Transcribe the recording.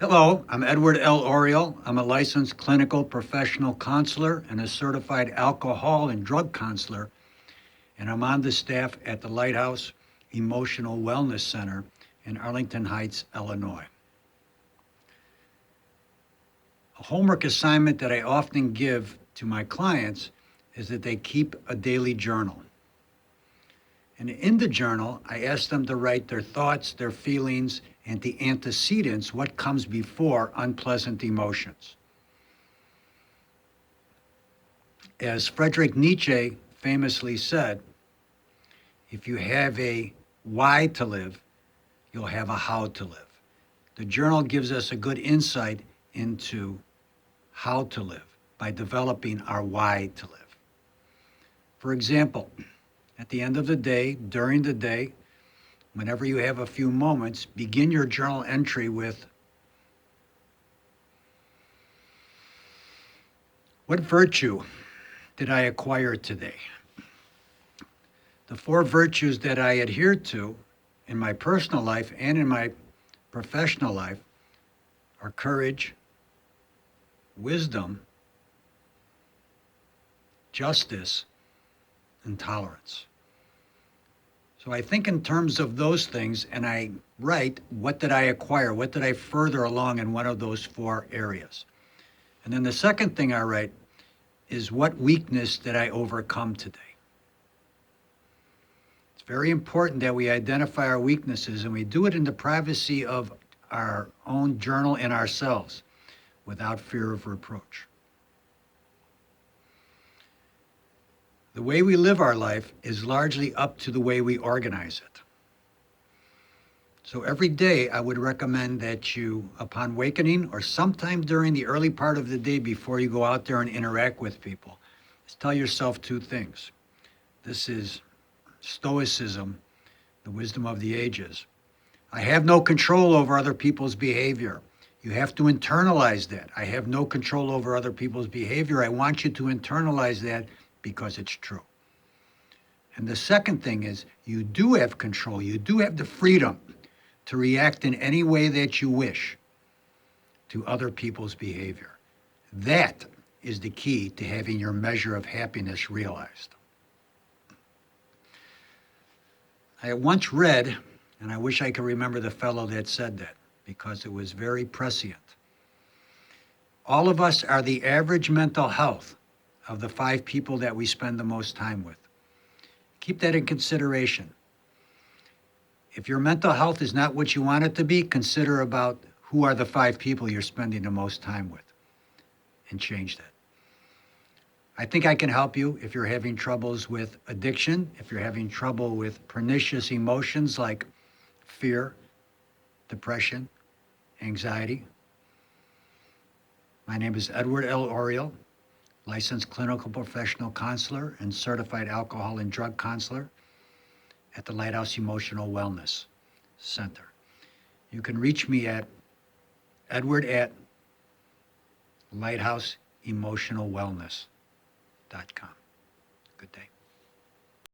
Hello, I'm Edward L. Oriel. I'm a licensed clinical professional counselor and a certified alcohol and drug counselor, and I'm on the staff at the Lighthouse Emotional Wellness Center in Arlington Heights, Illinois. A homework assignment that I often give to my clients is that they keep a daily journal. And in the journal, I ask them to write their thoughts, their feelings, and the antecedents, what comes before unpleasant emotions. As Friedrich Nietzsche famously said, if you have a why to live, you'll have a how to live. The journal gives us a good insight into how to live by developing our why to live. For example, at the end of the day, during the day, whenever you have a few moments, begin your journal entry with, what virtue did I acquire today? The four virtues that I adhere to in my personal life and in my professional life are courage, wisdom, justice, and tolerance. So I think in terms of those things, and I write, what did I acquire? What did I further along in one of those four areas? And then the second thing I write is, what weakness did I overcome today? It's very important that we identify our weaknesses, and we do it in the privacy of our own journal and ourselves without fear of reproach. The way we live our life is largely up to the way we organize it. So every day I would recommend that you, upon wakening or sometime during the early part of the day before you go out there and interact with people, is tell yourself two things. This is Stoicism, the wisdom of the ages. I have no control over other people's behavior. You have to internalize that. I have no control over other people's behavior. I want you to internalize that because it's true. And the second thing is, you do have control. You do have the freedom to react in any way that you wish to other people's behavior. That is the key to having your measure of happiness realized. I once read, and I wish I could remember the fellow that said that, because it was very prescient. All of us are the average mental health of the 5 people that we spend the most time with. Keep that in consideration. If your mental health is not what you want it to be, consider about who are the 5 people you're spending the most time with and change that. I think I can help you if you're having troubles with addiction, if you're having trouble with pernicious emotions like fear, depression, anxiety. My name is Edward L. Oriel, licensed clinical professional counselor and certified alcohol and drug counselor at the Lighthouse Emotional Wellness Center. You can reach me at edward@lighthouseemotionalwellness.com. Good day.